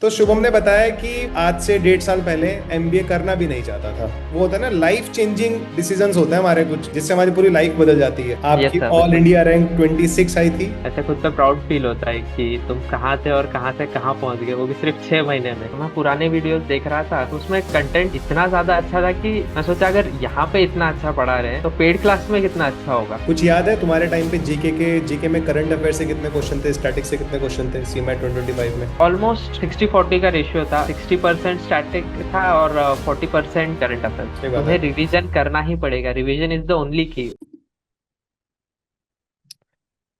तो शुभम ने बताया कि आज से 1.5 साल पहले एमबीए करना भी नहीं चाहता था। वो होता है ना, लाइफ चेंजिंग डिसीजंस होते हैं हमारे कुछ, जिससे हमारी पूरी लाइफ बदल जाती है। यस आपकी सर, ऑल बिल्कुल। इंडिया रैंक 26 आई थी। ऐसे खुद पे प्राउड फील होता है कि तुम कहाँ थे और कहाँ से कहाँ पहुंच गए, वो भी सिर्फ 6 महीने में। तो मैं पुराने वीडियोस देख रहा था तो उसमें कंटेंट इतना ज्यादा अच्छा था कि मैं सोचा अगर यहाँ पे इतना अच्छा पढ़ा रहे हैं तो पेड क्लास में कितना अच्छा होगा। कुछ याद है तुम्हारे टाइम पे जीके में करंट अफेयर से कितने क्वेश्चन थे, स्टैटिक से कितने क्वेश्चन थे सीमैट 2025 में? ऑलमोस्ट 60-40 का रेशियो था। 60% स्टैटिक था और 40% करंट अफेयर्स। सही बात है। तुम्हें रिवीजन करना ही पड़ेगा, रिवीजन इज द ओनली की।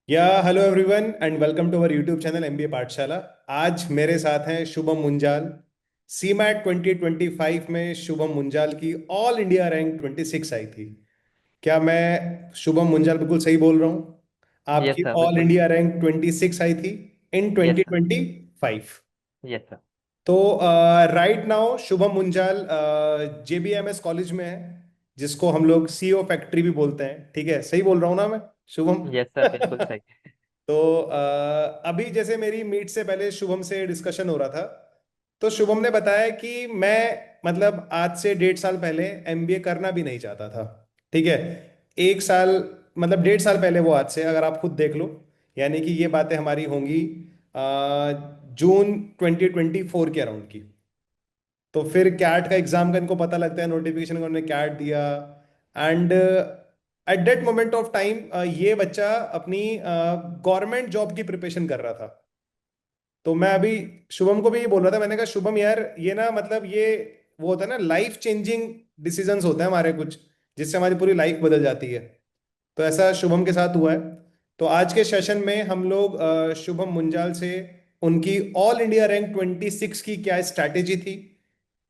या hello everyone and welcome to our YouTube channel MBA Pathshala. आज मेरे साथ हैं शुभम मुंजाल। सीमैट 2025 में शुभम मुंजाल की ऑल इंडिया रैंक 26 आई थी। क्या मैं शुभम मुंजाल बिल्कुल सही बोल रहा हूँ? यस आपकी सर, ऑल बिल्कुल। इंडिया रैंक 26 आई थी इन यस सर। 2025। Yes sir. तो right now Shubham Munjal JBIMS college में है, जिसको हम लोग सीओ फैक्ट्री भी बोलते हैं। ठीक है, सही बोल रहा हूँ ना मैं, शुभम? यस सर, बिल्कुल सही। तो अभी जैसे मेरी मीट से पहले शुभम से डिस्कशन हो रहा था, तो शुभम ने बताया कि मैं मतलब आज से 1.5 साल पहले एमबीए करना भी नहीं चाहता था। ठीक है, 1 साल मतलब 1.5 साल पहले, वो आज से अगर आप खुद देख लो, यानी कि ये बातें हमारी होंगी जून 2024 के अराउंड की। तो फिर कैट का एग्जाम का इनको पता लगता है, नोटिफिकेशन उन्होंने कैट दिया। And at that moment of time ये बच्चा अपनी गवर्नमेंट जॉब की प्रिपरेशन कर रहा था। तो मैं अभी शुभम को भी ये बोल रहा था, मैंने कहा शुभम यार, ये ना मतलब ये वो होता है ना, लाइफ चेंजिंग डिसीजंस होते हैं हमारे कुछ, जिससे हमारी पूरी लाइफ बदल जाती है। तो ऐसा शुभम के साथ हुआ है। तो आज के सेशन में हम लोग शुभम मुंजाल से उनकी ऑल इंडिया रैंक 26 की क्या स्ट्रैटेजी थी,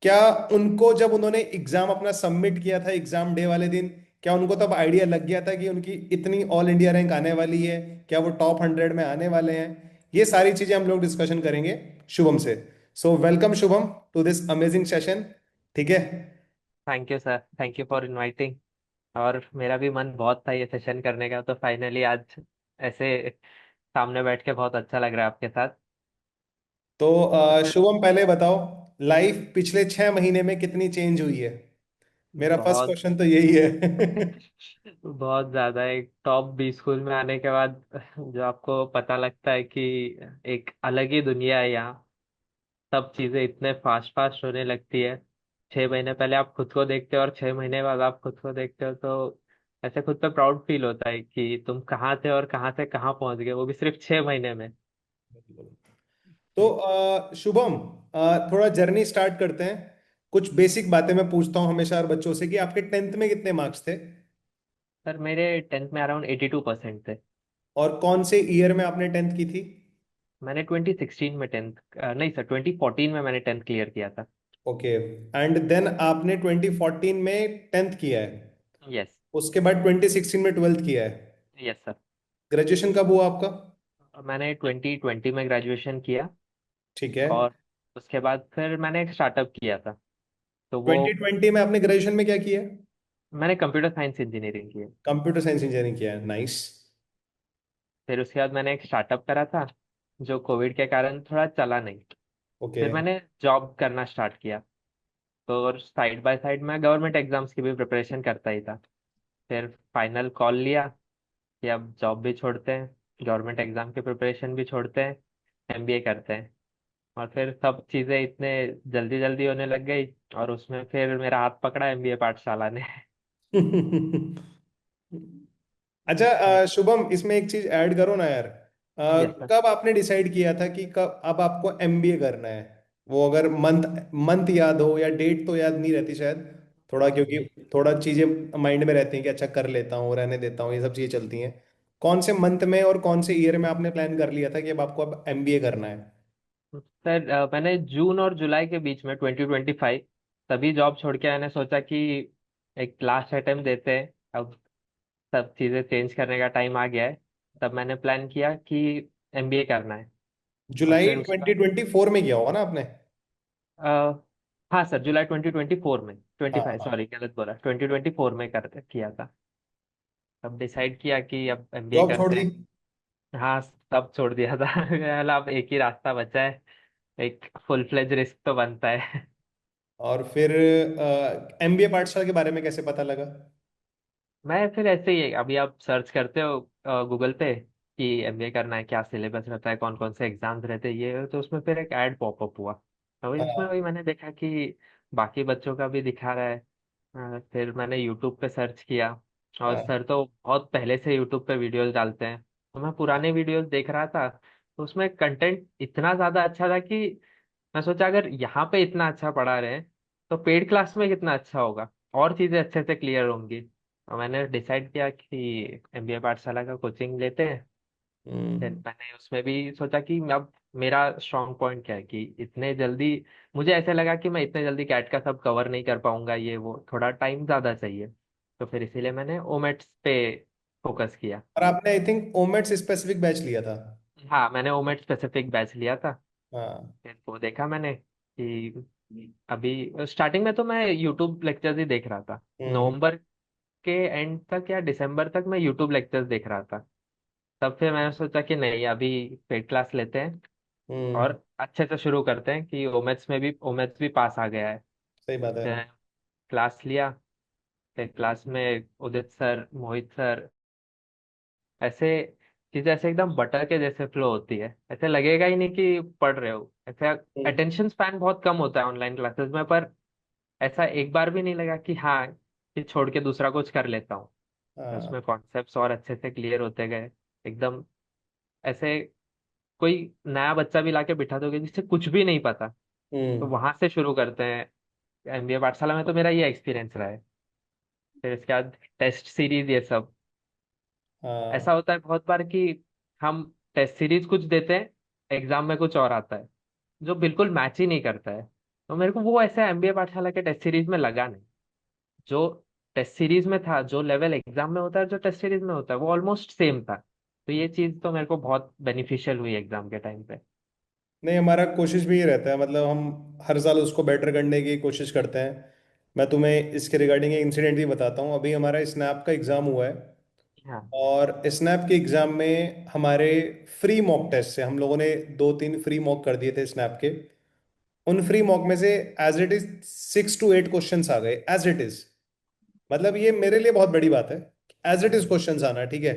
क्या उनको जब उन्होंने एग्जाम अपना सबमिट किया था एग्जाम डे वाले दिन, क्या उनको तब आइडिया लग गया था कि उनकी इतनी ऑल इंडिया रैंक आने वाली है, क्या वो टॉप 100 में आने वाले हैं? ये सारी चीजें हम लोग डिस्कशन करेंगे शुभम से। So welcome Shubham to this amazing session. ठीक है। Thank you sir, thank you for inviting. और मेरा भी मन बहुत था ये सेशन करने का, तो फाइनली आज ऐसे सामने बैठ के बहुत अच्छा लग रहा है आपके साथ। तो तो फिर शुभम पहले बताओ, लाइफ पिछले 6 महीने में कितनी चेंज हुई है? मेरा फर्स्ट बहुत क्वेश्चन तो यही है। बहुत ज्यादा। एक टॉप 20 स्कूल में आने के बाद जो आपको पता लगता है कि एक अलग ही दुनिया है यहाँ। सब चीजें इतने फास्ट फास्ट होने लगती है। 6 महीने पहले आप खुद को देखते हो और 6 महीने बाद आप खुद को देखते हो, तो ऐसे खुद पे प्राउड फील होता है कि तुम कहाँ थे और कहाँ से कहाँ पहुंच गए, वो भी सिर्फ 6 महीने में। तो शुभम, थोड़ा जर्नी स्टार्ट करते हैं। कुछ बेसिक बातें मैं पूछता हूँ हमेशा हर बच्चों से कि आपके 10th में कितने मार्क्स थे, सर मेरे 10th में अराउंड 82% थे। और कौन से ईयर में आपने 10th की थी? मैंने 2016 में 10th, नहीं सर, 2014 में मैंने 10th क्लियर किया था। ओके। एंड देन आपने 2014 में 10th किया है, यस। उसके बाद 2016 में 12th किया है। Yes sir. ग्रेजुएशन कब हुआ आपका? मैंने 2020 में ग्रेजुएशन किया। ठीक है। और उसके बाद फिर मैंने एक स्टार्टअप किया था। तो वो 2020 में आपने ग्रेजुएशन में क्या किया है? मैंने कंप्यूटर साइंस इंजीनियरिंग की है। कंप्यूटर साइंस इंजीनियरिंग किया है, नाइस। फिर उसके बाद मैंने एक स्टार्टअप करा था जो कोविड के कारण थोड़ा चला नहीं। ओके। फिर मैंने जॉब करना स्टार्ट किया। तो और साइड बाय साइड मैं गवर्नमेंट एग्जाम्स की भी प्रिपरेशन करता ही था। फिर फाइनल कॉल लिया कि अब जॉब भी छोड़ते हैं, गवर्नमेंट एग्जाम की प्रिपरेशन भी छोड़ते हैं, एमबीए करते हैं। और फिर सब चीज़ें इतने जल्दी जल्दी होने लग गई, और उसमें फिर मेरा हाथ पकड़ा एमबीए पाठशाला ने। अच्छा, शुभम, इसमें एक चीज ऐड करो ना यार। Yes sir. कब आपने डिसाइड किया था कि कब अब आपको एमबीए करना है? वो अगर मंथ मंथ याद हो या डेट तो याद नहीं रहती शायद, थोड़ा, क्योंकि थोड़ा चीजें माइंड में रहती हैं कि अच्छा कर लेता हूँ, रहने देता हूँ, ये सब चीजें चलती हैं। कौन से मंथ में और कौन से ईयर में आपने प्लान कर लिया था कि अब आपको अब एमबीए करना है? सर मैंने जून और जुलाई के बीच में 2025 तभी जॉब छोड़ के मैंने सोचा कि एक लास्ट अटेम्प्ट देते हैं। अब सब चीज़ें चेंज करने का टाइम आ गया है। तब मैंने प्लान किया कि एमबीए करना है। और जुलाई फिर उसका 2024 में किया होगा ना आपने? अ, हाँ सर, जुलाई 2024 में, 25 हाँ। सॉरी गलत बोला, 2024 में कर किया था। तब डिसाइड किया कि अब एमबीए जॉब छोड़ करते दी? हैं। हाँ, तब छोड़ दिया था। अब एक ही रास्ता बचा है, एक फुल फ्लेज रिस्क तो बनता है। और फिर एमबीए पाठशाला के बारे में कैसे पता लगा? मैं फिर ऐसे ही, अभी आप सर्च करते हो गूगल पे कि एमबीए करना है, क्या सिलेबस रहता है, कौन कौन से एग्जाम्स रहते हैं, ये तो उसमें फिर एक ऐड पॉपअप हुआ। अभी उसमें हाँ। वही मैंने देखा कि बाकी बच्चों का भी दिखा रहा है। फिर मैंने यूट्यूब पे सर्च किया, और हाँ। सर तो बहुत पहले से यूट्यूब पे वीडियोस डालते हैं, तो मैं पुराने वीडियोस देख रहा था। तो उसमें कंटेंट इतना ज़्यादा अच्छा था कि मैं सोचा अगर यहाँ पे इतना अच्छा पढ़ा रहे हैं तो पेड क्लास में कितना अच्छा होगा, और चीज़ें अच्छे से क्लियर होंगी। और मैंने डिसाइड किया कि एमबीए पाठशाला का कोचिंग लेते हैं। फिर हम्म। मैंने उसमें भी सोचा कि अब मेरा स्ट्रॉन्ग पॉइंट क्या है, कि इतने जल्दी मुझे ऐसे लगा कि मैं इतने जल्दी कैट का सब कवर नहीं कर पाऊंगा, ये वो थोड़ा टाइम ज़्यादा चाहिए। तो फिर इसीलिए मैंने ओमेट्स पे फोकस किया। और आपने आई थिंक ओमेट्स स्पेसिफिक बैच लिया था? हाँ, मैंने ओमेट स्पेसिफिक बैच लिया था। हाँ। फिर वो देखा मैंने कि अभी स्टार्टिंग में तो मैं यूट्यूब लेक्चर्स ही देख रहा था। हम्म। नवंबर के एंड तक या दिसंबर तक मैं यूट्यूब लेक्चर्स देख रहा था। तब फिर मैंने सोचा कि नहीं, अभी पेड क्लास लेते हैं हम्म। और अच्छे से शुरू करते हैं, कि ओमेथ्स भी पास आ गया है। सही बात है। फिर क्लास लिया। फिर क्लास में उदित सर, मोहित सर, ऐसे चीजें ऐसे एकदम बटर के जैसे फ्लो होती है, ऐसे लगेगा ही नहीं कि पढ़ रहे हो। ऐसा हम्म। अटेंशन स्पैन बहुत कम होता है ऑनलाइन क्लासेस में, पर ऐसा एक बार भी नहीं लगा कि हाँ, कि छोड़ के दूसरा कुछ कर लेता हूँ। हाँ। उसमें कॉन्सेप्ट्स और अच्छे से क्लियर होते गए एकदम। ऐसे कोई नया बच्चा भी लाके बिठा दोगे जिससे कुछ भी नहीं पता, तो हम्म। वहां से शुरू करते हैं। एमबीए पाठशाला में तो मेरा ये एक्सपीरियंस रहा है। फिर इसके बाद टेस्ट सीरीज ये सब, हाँ। ऐसा होता है बहुत बार कि हम टेस्ट सीरीज कुछ देते हैं, एग्जाम में कुछ और आता है जो बिल्कुल मैच ही नहीं करता है। तो मेरे को वो ऐसे एमबीए पाठशाला के टेस्ट सीरीज में लगा नहीं। जो टेस्ट सीरीज में था, जो लेवल एग्जाम में होता है, जो टेस्ट सीरीज में होता है, वो ऑलमोस्ट सेम था। तो ये चीज तो मेरे को बहुत बेनिफिशियल हुई एग्जाम के टाइम पे। नहीं, हमारा कोशिश भी ये रहता है, मतलब हम हर साल उसको बेटर करने की कोशिश करते हैं। मैं तुम्हें इसके रिगार्डिंग एक इंसिडेंट भी बताता हूँ। अभी हमारा स्नैप का एग्ज़ाम हुआ है, हाँ। और स्नैप के एग्ज़ाम में हमारे फ्री मॉक टेस्ट से हम लोगों ने दो तीन फ्री मॉक कर दिए थे स्नैप के। उन फ्री मॉक में से as it is 6 to 8 questions आ गए एज इट इज। मतलब ये मेरे लिए बहुत बड़ी बात है। एज इट इज क्वेश्चंस आना, ठीक है।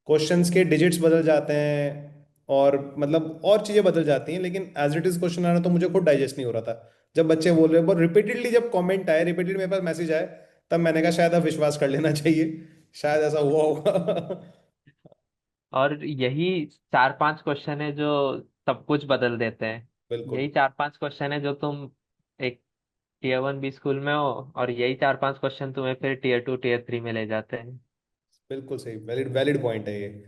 क्वेश्चंस के डिजिट्स बदल जाते हैं, और मतलब और चीजें बदल जाती हैं, लेकिन एज इट इज क्वेश्चन आना तो मुझे खुद डाइजेस्ट नहीं हो रहा था। जब बच्चे बोल रहे, बहुत रिपीटेडली जब कमेंट आए, रिपीटेडली मेरे पास मैसेज आए, तब मैंने कहा शायद अब विश्वास कर लेना चाहिए, शायद ऐसा हुआ होगा। और यही 4-5 क्वेश्चन है जो सब कुछ बदल देते हैं। बिल्कुल। यही 4-5 क्वेश्चन है जो तुम एक टीयर 1 भी स्कूल में हो, और यही 4-5 क्वेश्चन तुम्हें फिर टीयर 2 टीयर 3 में ले जाते हैं। बिल्कुल सही, वैलिड वैलिड पॉइंट है ये।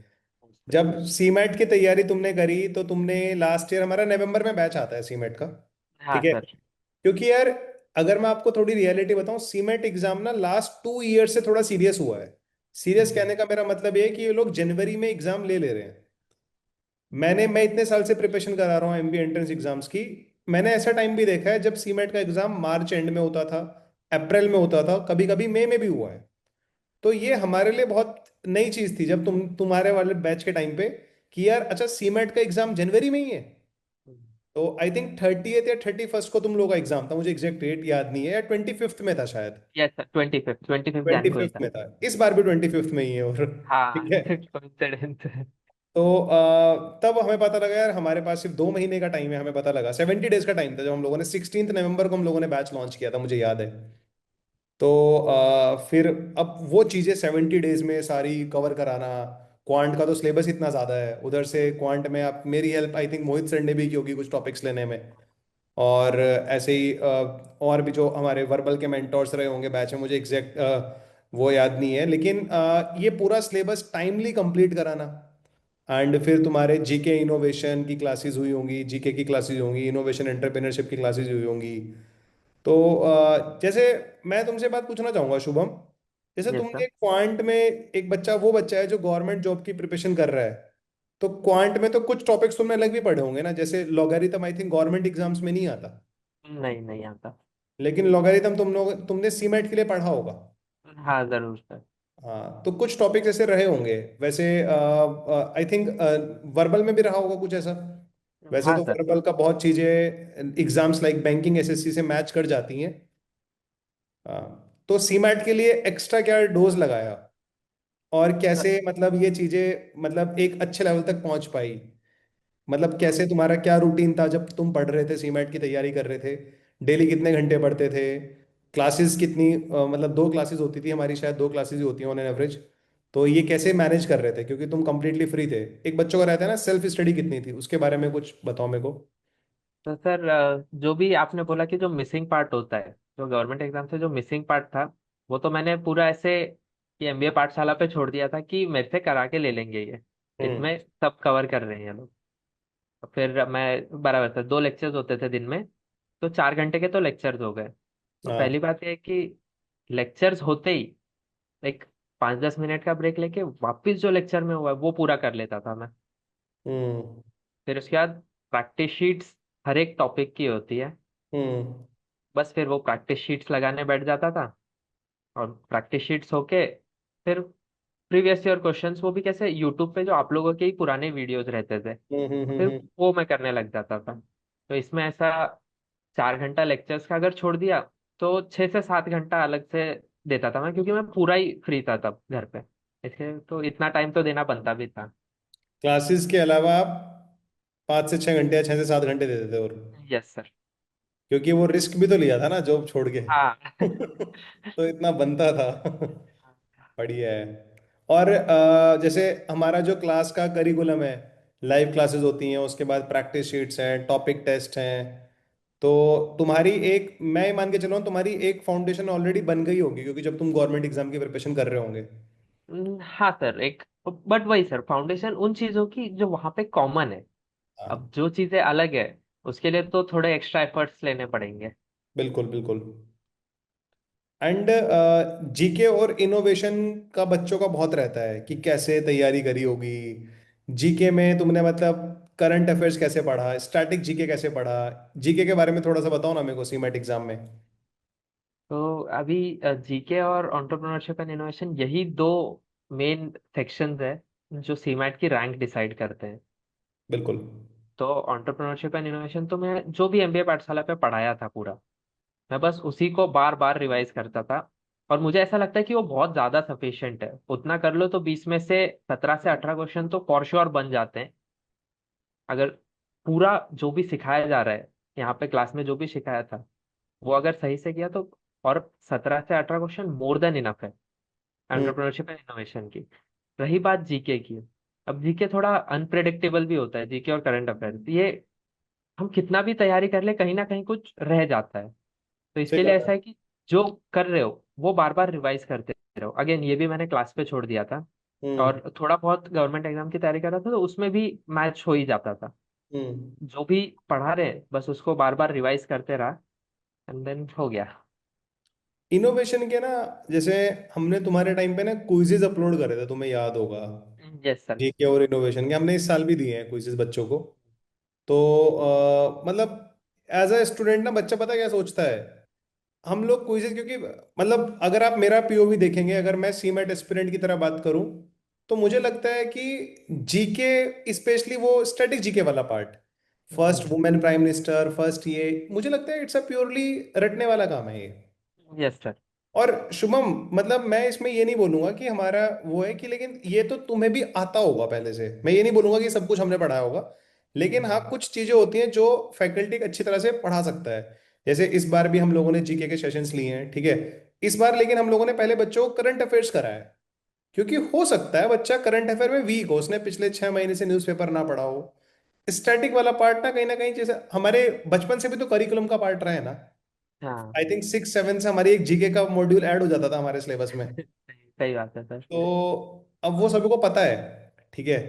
जब सीमेट की तैयारी तुमने करी, तो तुमने लास्ट ईयर, हमारा नवंबर में बैच आता है सीमेट का, हाँ ठीक है। सर। क्योंकि यार, अगर मैं आपको थोड़ी रियलिटी बताऊं, सीमेट एग्जाम ना लास्ट 2 ईयर से थोड़ा सीरियस हुआ है। सीरियस हम्म। कहने का मेरा मतलब ये है कि ये लोग जनवरी में एग्जाम ले ले रहे हैं। मैं इतने साल से प्रिपरेशन करा रहा हूँ एमबी एंट्रेंस एग्जाम्स की। मैंने ऐसा टाइम भी देखा है जब सीमेट का एग्जाम मार्च एंड में होता था, अप्रैल में होता था, कभी कभी मई में भी हुआ है। तो ये हमारे लिए बहुत नई चीज थी जब तुम्हारे वाले बैच के टाइम पे, कि यार अच्छा सीमेट का एग्जाम जनवरी में ही है। तो आई थिंक 30th या 31st को तुम लोग का एग्जाम था, मुझे एग्जैक्ट डेट याद नहीं है, या 25th में था शायद। यस सर, 25 ट्वेंटी जैन को ही फिफ्थ था। में था, इस बार भी 25th में ही है, और हाँ। ठीक है। कोइंसिडेंस है। तो तब हमें पता लगा यार हमारे पास सिर्फ 2 महीने का टाइम है, हमें पता लगा 70 डेज का टाइम था जब हम लोगों ने 16 नवंबर को हम लोगों ने बैच लॉन्च किया था, मुझे याद है। तो फिर अब वो चीज़ें 70 डेज में सारी कवर कराना, क्वांट का तो सिलेबस इतना ज़्यादा है, उधर से क्वांट में आप मेरी help I think Mohit sir ने भी की होगी कुछ टॉपिक्स लेने में। और ऐसे ही और भी जो हमारे वर्बल के मेंटोर्स रहे होंगे बैच में, मुझे एग्जैक्ट वो याद नहीं है, लेकिन ये पूरा सिलेबस टाइमली कंप्लीट कराना। एंड फिर तुम्हारे जीके इनोवेशन की क्लासेस हुई होंगी, जीके की क्लासेस होंगी, इनोवेशन एंटरप्रेन्योरशिप की क्लासेस हुई होंगी। तो जैसे मैं तुमसे बात पूछना चाहूंगा शुभम, जैसे यस सर। तुमने क्वांट में, एक बच्चा वो बच्चा है जो गवर्नमेंट जॉब की प्रिपरेशन कर रहा है, तो क्वांट में तो कुछ टॉपिक्स तुमने अलग भी पढ़े होंगे ना, जैसे logarithm I think government exams में नहीं आता, नहीं, नहीं आता। लेकिन लॉगरिथम तुमने सीमेट के लिए पढ़ा होगा। हाँ जरूर सर। हाँ, तो कुछ टॉपिक्स ऐसे रहे होंगे वैसे, आई थिंक वर्बल में भी रहा होगा कुछ ऐसा। वैसे हाँ तो सर। वर्बल का बहुत चीजें एग्जाम्स लाइक बैंकिंग एसएससी से मैच कर जाती हैं। तो सीमैट के लिए एक्स्ट्रा क्या डोज लगाया, और कैसे मतलब ये चीजें मतलब एक अच्छे लेवल तक पहुंच पाई? मतलब कैसे तुम्हारा क्या रूटीन था जब तुम पढ़ रहे थे, सीमैट की तैयारी कर रहे थे? डेली कितने घंटे पढ़ते थे? क्लासेस कितनी मतलब 2 क्लासेस होती थी हमारी, शायद 2 क्लासेस ही होती हैं ऑन एन एवरेज। तो ये कैसे मैनेज कर रहे थे, क्योंकि तुम कंप्लीटली फ्री थे? एक बच्चों का रहता है ना, सेल्फ स्टडी कितनी थी, उसके बारे में कुछ बताओ मेरे को। तो सर जो भी आपने बोला कि जो मिसिंग पार्ट होता है, जो गवर्नमेंट एग्जाम से जो मिसिंग पार्ट था, वो तो मैंने पूरा ऐसे कि एमबीए पाठशाला पे छोड़ दिया था कि मेरे से करा के ले लेंगे ये, हम्म। इसमें सब कवर कर रहे हैं लोग। तो फिर मैं बराबर था, 2 लेक्चर्स होते थे दिन में, तो 4 घंटे के तो लेक्चर्स हो गए। तो हाँ। पहली बात यह है कि लेक्चर्स होते ही एक 5-10 मिनट का ब्रेक लेके वापस जो लेक्चर में हुआ है वो पूरा कर लेता था मैं। हम्म। फिर उसके बाद प्रैक्टिस शीट्स हर एक टॉपिक की होती है, हम्म। बस फिर वो प्रैक्टिस शीट्स लगाने बैठ जाता था। और प्रैक्टिस शीट्स होके फिर प्रीवियस ईयर क्वेश्चंस, वो भी कैसे यूट्यूब पे जो आप लोगों के ही पुराने वीडियोस रहते थे, हम्म। फिर वो मैं करने लग जाता था। तो इसमें ऐसा 4 घंटा लेक्चर्स का अगर छोड़ दिया, तो 6 से 7 घंटा अलग से देता था मैं, क्योंकि मैं पूरा ही फ्री था तब घर पे, इसके तो इतना टाइम तो देना बनता भी था। क्लासेस के अलावा आप 5 से 6 घंटे या 6 से 7 घंटे दे देते? और यस सर। क्योंकि वो रिस्क भी तो लिया था ना जॉब छोड़ के। हाँ। तो इतना बनता था। बढ़िया है। और जैसे हमारा जो क्लास का करिकुलम है, लाइव क्लासेस होती हैं, उसके बाद प्रैक्टिस शीट्स हैं, टॉपिक टेस्ट हैं। तो तुम्हारी एक, मैं ये मान के चल रहा हूँ तुम्हारी एक फाउंडेशन ऑलरेडी बन गई होगी, क्योंकि जब तुम गवर्नमेंट एग्जाम की प्रिपरेशन कर रहे होंगे। हाँ सर, एक बट वही सर, फाउंडेशन उन चीजों की जो वहां पे कॉमन है। हाँ। अब जो चीजें अलग है, उसके लिए तो थोड़े एक्स्ट्रा एफर्ट्स लेने पड़ेंगे। बिल्कुल बिल्कुल। एंड जीके और इनोवेशन का बच्चों का बहुत रहता है कि कैसे तैयारी करी होगी। जीके में तुमने मतलब करंट अफेयर्स कैसे पढ़ा, स्टैटिक जीके कैसे पढ़ा? जीके के बारे में थोड़ा सा बताओ ना मेरे को, सीमेट एग्जाम में। तो अभी जीके और एंटरप्रेन्योरशिप एंड इनोवेशन, यही दो मेन सेक्शंस है जो सीमैट की रैंक डिसाइड करते हैं। बिल्कुल। तो एंटरप्रेन्योरशिप एंड इनोवेशन तो मैं जो भी एमबीए पाठशाला पे पढ़ाया था पूरा, मैं बस उसी को बार बार रिवाइज करता था। और मुझे ऐसा लगता है कि वो बहुत ज्यादा सफिशिएंट है, उतना कर लो तो 20 में से 17 से 18 क्वेश्चन तो फॉर श्योर बन जाते हैं। अगर पूरा जो भी सिखाया जा रहा है यहाँ पे क्लास में, जो भी सिखाया था वो अगर सही से किया तो, और 17 से 18 क्वेश्चन मोर देन इनफ है हम्म। एंटरप्रेन्योरशिप एंड इनोवेशन की। रही बात जीके की, अब जीके थोड़ा अनप्रेडिक्टेबल भी होता है, जीके और करंट अफेयर्स ये हम कितना भी तैयारी कर ले कहीं ना कहीं कुछ रह जाता है। तो सही इसके लिए बात है। ऐसा है कि जो कर रहे हो वो बार बार रिवाइज करते रहो। अगेन ये भी मैंने क्लास पे छोड़ दिया था, हम्म। और थोड़ा बहुत गवर्नमेंट एग्जाम की तैयारी कर रहा था तो उसमें भी मैच हो ही जाता था। हम्म। जो भी पढ़ा रहे बस उसको बार बार रिवाइज करते रहा, एंड देन हो गया। इनोवेशन के ना, जैसे हमने तुम्हारे टाइम पे ना क्विजेज अपलोड करे थे, तुम्हें याद होगा? Yes sir. जीके और इनोवेशन के हमने इस साल भी दिए हैं क्विजेज बच्चों को। तो मतलब एज अ स्टूडेंट ना, बच्चा पता क्या सोचता है? हम लोग क्विज़, क्योंकि मतलब अगर आप मेरा पीओवी देखेंगे, अगर मैं सीमेट एस्पिरेंट की तरह बात करूं, तो मुझे लगता है कि जीके, स्पेशली वो स्टैटिक जीके वाला part, first women prime minister, first, ये मुझे लगता है इट्स अ प्योरली रटने वाला काम है ये। Yes sir. और शुभम, मतलब मैं इसमें ये नहीं बोलूंगा कि हमारा वो है कि, लेकिन ये तो तुम्हें भी आता होगा पहले से, मैं ये नहीं बोलूंगा कि सब कुछ हमने पढ़ाया होगा। लेकिन हाँ, कुछ चीजें होती हैं जो फैकल्टी अच्छी तरह से पढ़ा सकता है। जैसे इस बार भी हम लोगों ने जीके के सेशंस लिए हैं, ठीक है। इस बार लेकिन हम लोगों ने पहले बच्चों को करंट अफेयर्स कराया है, क्योंकि हो सकता है बच्चा करंट अफेयर में वीक हो, उसने पिछले 6 महीने से न्यूज़पेपर ना पढ़ा हो। स्टैटिक वाला पार्ट ना कहीं जैसे हमारे बचपन से भी तो करिकुलम का पार्ट रहा है ना। हाँ। आई थिंक 6 7 से हमारी एक जीके का मॉड्यूल ऐड हो जाता था हमारे सिलेबस में। सही बात है सर। तो अब वो सभी को पता है, ठीक है।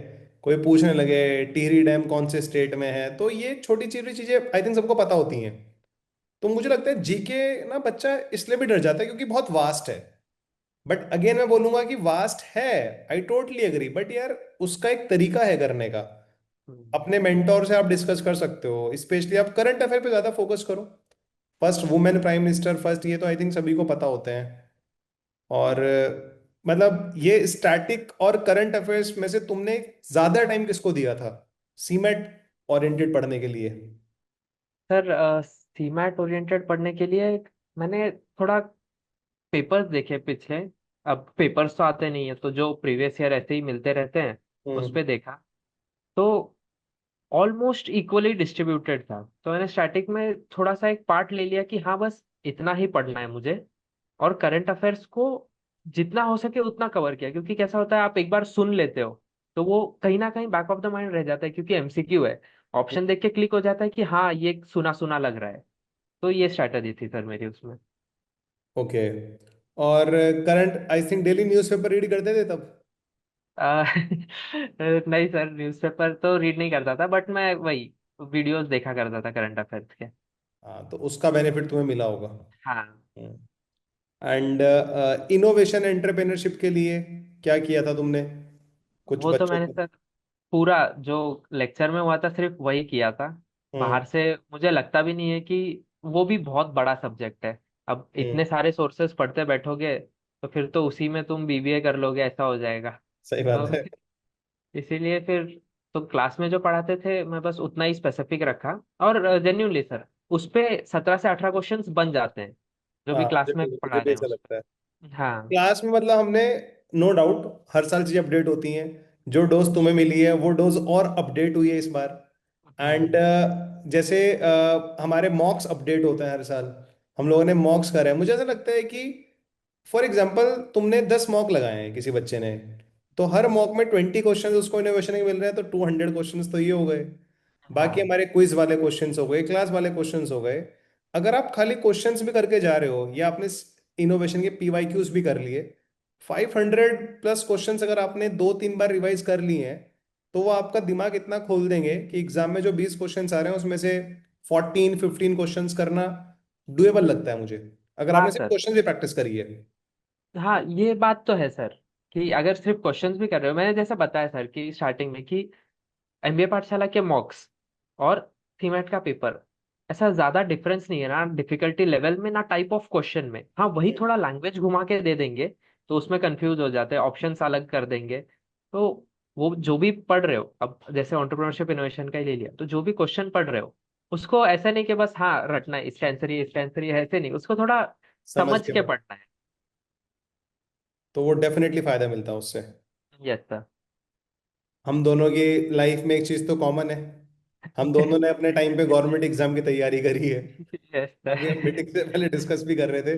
कोई पूछने लगे टिहरी डैम कौन से स्टेट में है, तो ये छोटी छोटी चीजें आई थिंक सबको पता होती हैं। तो मुझे लगता है जीके ना बच्चा इसलिए भी डर जाता है क्योंकि बहुत वास्ट है। बट अगेन मैं बोलूंगा कि वास्ट है, आई टोटली एग्री, बट यार उसका एक तरीका है करने का। हम्म। अपने मेंटोर से आप डिस्कस कर सकते हो, स्पेशली आप करंट अफेयर पे ज्यादा फोकस करो। First women prime minister, first, ये तो आई थिंक सभी को पता होते हैं। और मतलब ये स्टैटिक और करंट अफेयर्स में से तुमने ज्यादा टाइम किसको दिया था? सीमेट ओरिएंटेड पढ़ने के लिए? सर सीमैट ओरिएंटेड पढ़ने के लिए मैंने थोड़ा पेपर्स देखे पिछले। अब पेपर्स तो आते नहीं है, तो जो प्रीवियस ईयर ऐसे ही मिलते रहते हैं उस हम्म। पे देखा। तो ऑलमोस्ट इक्वली डिस्ट्रीब्यूटेड था, तो मैंने स्टैटिक में थोड़ा सा एक पार्ट ले लिया कि हाँ बस इतना ही पढ़ना है मुझे। और करंट अफेयर्स को जितना हो सके उतना कवर किया, क्योंकि कैसा होता है आप एक बार सुन लेते हो तो वो कहीं ना कहीं बैक ऑफ द माइंड रह जाता है, क्योंकि एमसीक्यू है। ऑप्शन देख के क्लिक हो जाता है कि हाँ ये सुना सुना लग रहा है। तो ये स्ट्रैटेजी थी सर मेरी उसमें। ओके। और current I think daily newspaper read करते थे तब? अ, नहीं सर, न्यूज़पेपर तो रीड नहीं करता था, बट मैं वही वीडियोस देखा करता था करंट अफेयर्स के। हाँ, तो उसका बेनिफिट तुम्हें मिला होगा। हाँ। एंड इनोवेशन एंटरप्रेन्योरशिप के लिए क्या किया था तुमने, कुछ वो तो बच्चों मैंने को? सर पूरा जो लेक्चर में हुआ था सिर्फ वही किया था। हम्म। बाहर से मुझे लगता भी नहीं है कि वो भी बहुत बड़ा सब्जेक्ट है। अब हम्म। इतने सारे सोर्सेस पढ़ते बैठोगे तो फिर तो उसी में तुम बीबीए कर लोगे, ऐसा हो जाएगा। सही बात तो है। इसीलिए फिर तो क्लास में जो पढ़ाते थे मैं बस उतना ही स्पेसिफिक रखा। और जेन्युइनली सर उस पे 17 से 18 क्वेश्चंस बन जाते हैं जो हाँ, भी क्लास में मुझे पढ़ा भी रहे हैं ऐसा उस लगता है। पे। हाँ। क्लास में मतलब हमने, नो डाउट, हर साल चीजें अपडेट होती हैं। जो डोज तुम्हें मिली है वो डोज और अपडेट हुई है इस बार। एंड हम्म। जैसे हमारे मॉक्स अपडेट होते हैं हर साल। हम लोगों ने मॉक्स करे हैं, मुझे ऐसा लगता है कि फॉर एग्जाम्पल तुमने 10 मॉक लगाए हैं किसी बच्चे ने, तो हर मॉक में 20 क्वेश्चन उसको इनोवेशन के मिल रहे हैं, तो 200 क्वेश्चन तो ये हो गए। बाकी हाँ। हमारे क्विज वाले क्वेश्चंस हो गए, क्लास वाले क्वेश्चंस हो गए। अगर आप खाली क्वेश्चंस भी करके जा रहे हो या आपने इनोवेशन के पीवाईक्यूज भी कर लिए, 500+ क्वेश्चंस अगर आपने 2-3 बार रिवाइज कर लिए हैं, तो वो आपका दिमाग इतना खोल देंगे कि एग्जाम में जो 20 क्वेश्चंस आ रहे हैं उसमें से 14-15 क्वेश्चंस करना डुएबल लगता है मुझे, अगर हाँ आपने सिर्फ सर। क्वेश्चन की प्रैक्टिस करी है। हाँ ये बात तो है सर, कि अगर सिर्फ क्वेश्चंस भी कर रहे हो, मैंने जैसा बताया सर कि स्टार्टिंग में कि एमबीए पाठशाला के मॉक्स और थीमेट का पेपर ऐसा ज्यादा डिफरेंस नहीं है ना डिफिकल्टी लेवल में, ना टाइप ऑफ क्वेश्चन में। हाँ वही थोड़ा लैंग्वेज घुमा के दे देंगे तो उसमें कंफ्यूज हो जाते हैं, ऑप्शंस अलग कर देंगे। तो वो जो भी पढ़ रहे हो, अब जैसे एंटरप्रेन्योरशिप इनोवेशन का ही ले लिया, तो जो भी क्वेश्चन पढ़ रहे हो उसको ऐसा नहीं कि बस हाँ रटना है, इसका आंसर ये, इसका आंसर ये, ऐसे नहीं, उसको थोड़ा समझ समझ के के पढ़, पढ़ना है। तो वो डेफिनेटली फायदा मिलता है उससे। Yes sir. हम दोनों की लाइफ में एक चीज तो कॉमन है, हम दोनों ने अपने टाइम पे गवर्नमेंट एग्जाम की तैयारी करी है। यस अभी हम सर। मीटिंग से पहले डिस्कस भी कर रहे थे।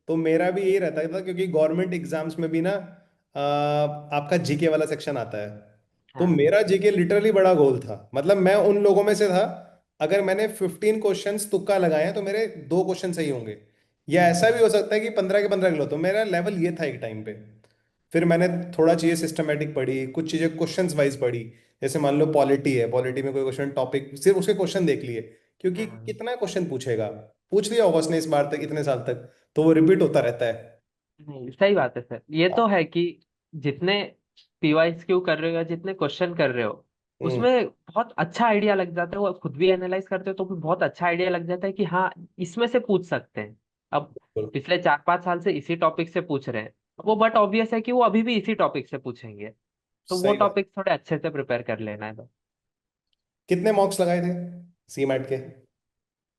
तो मेरा भी यही रहता था, क्योंकि गवर्नमेंट एग्जाम्स में भी ना आपका जीके वाला सेक्शन आता है। तो हाँ। मेरा जीके लिटरली बड़ा गोल था, मतलब मैं उन लोगों में से था, अगर मैंने 15 क्वेश्चंस तुक्का लगाए हैं तो मेरे 2 क्वेश्चन सही होंगे, या ऐसा भी हो सकता है कि 15 के 15 किलो। तो मेरा लेवल ये था एक टाइम पे। फिर मैंने थोड़ा चीज़ें सिस्टमेटिक पढ़ी, कुछ चीज़ें क्वेश्चंस वाइज पढ़ी। जैसे मान लो पॉलिटी है, पॉलिटी में कोई क्वेश्चन टॉपिक सिर्फ उसके क्वेश्चन देख लिए, क्योंकि हाँ। कितना क्वेश्चन पूछेगा, पूछ लिया होगा उसने इस बार तक इतने साल तक, तो वो रिपीट होता रहता है। नहीं सही बात है सर, ये तो है कि जितने पीवाईक्यू कर रहे हो या जितने क्वेश्चन कर रहे हो हम्म। उसमें बहुत अच्छा आइडिया लग जाता है। वो खुद भी एनालाइज करते हो तो भी बहुत अच्छा आइडिया लग जाता है कि हाँ इसमें से पूछ सकते हैं। अब बिल्कुल। पिछले 4-5 साल से इसी टॉपिक से पूछ रहे हैं, वो बट ऑब्वियस है कि वो अभी भी इसी टॉपिक से पूछेंगे। तो वो सही बात। टॉपिक थोड़े अच्छे से प्रिपेयर कर लेना है बस। कितने मॉक्स लगाए थे सीमैट के?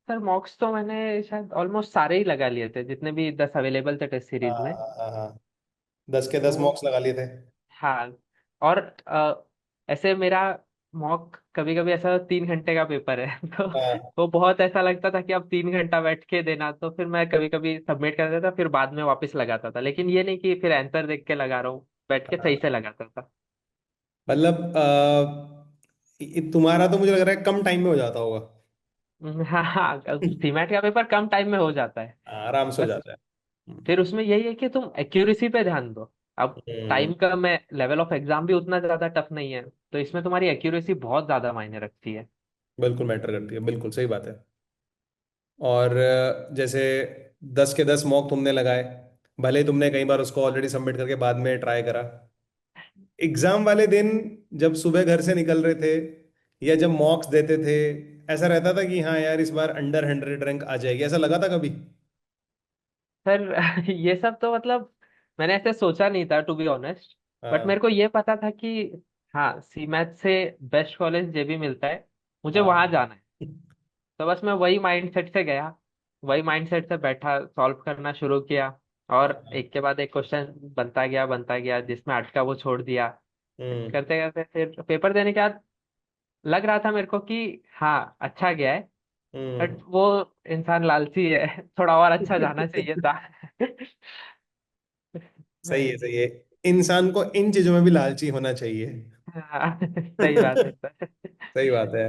सर मॉक्स तो मैंने शायद ऑलमोस्ट सारे ही लगा लिए थे, जितने भी 10 अवेलेबल थे टेस्ट हाँ सीरीज में। हाँ हाँ हाँ, 10 के 10 तो मॉक्स लगा लिए थे। हाँ। और ऐसे मेरा मॉक कभी कभी ऐसा 3 घंटे का पेपर है तो हाँ वो बहुत ऐसा लगता था कि अब 3 घंटा बैठ के देना, तो फिर मैं कभी कभी सबमिट कर देता था, फिर बाद में वापस लगाता था, लेकिन ये नहीं कि फिर आंसर देख के लगा रहा हूँ, बैठ के सही हाँ। से लगाता था। मतलब तुम्हारा तो मुझे लग रहा है कम टाइम में हो जाता होगा। हाँ हाँ, सीमेट का पेपर कम टाइम में हो जाता है। आराम से हो बस जाता है। फिर उसमें यही है कि तुम एक्यूरेसी पे ध्यान दो। अब हम्म, टाइम का मैं लेवल ऑफ एग्जाम भी उतना ज्यादा टफ नहीं है, तो इसमें तुम्हारी एक्यूरेसी बहुत ज्यादा मायने रखती है। बिल्कुल मैटर करती है, बिल्कुल सही बात है। और जैसे 10 के 10 मॉक तुमने लगाए, भले ही तुमने कई बार उसको ऑलरेडी सबमिट करके बाद में ट्राई करा, एग्जाम वाले दिन जब सुबह घर से निकल रहे थे या जब मॉक्स देते थे, ऐसा रहता था कि हाँ यार इस बार अंडर 100 रैंक आ जाएगी, ऐसा लगा था कभी? सर ये सब तो मतलब मैंने ऐसे सोचा नहीं था टू बी ऑनेस्ट। बट हाँ। मेरे को ये पता था कि हाँ सी मैथ से बेस्ट कॉलेज जे भी मिलता है, मुझे वहां हाँ। जाना है। तो बस मैं वही माइंडसेट से गया, वही माइंडसेट से बैठा, सॉल्व करना शुरू किया। और एक के बाद एक क्वेश्चन बनता गया, जिसमें अटका वो छोड़ दिया। हम्म। करते करते फिर पेपर देने के बाद लग रहा था मेरे को कि हाँ अच्छा गया है। बट हम्म। वो इंसान लालची है, थोड़ा और अच्छा जाना चाहिए था। सही है, सही है। इंसान को इन चीजों में भी लालची होना चाहिए। हाँ, सही बात है सर। सही बात है।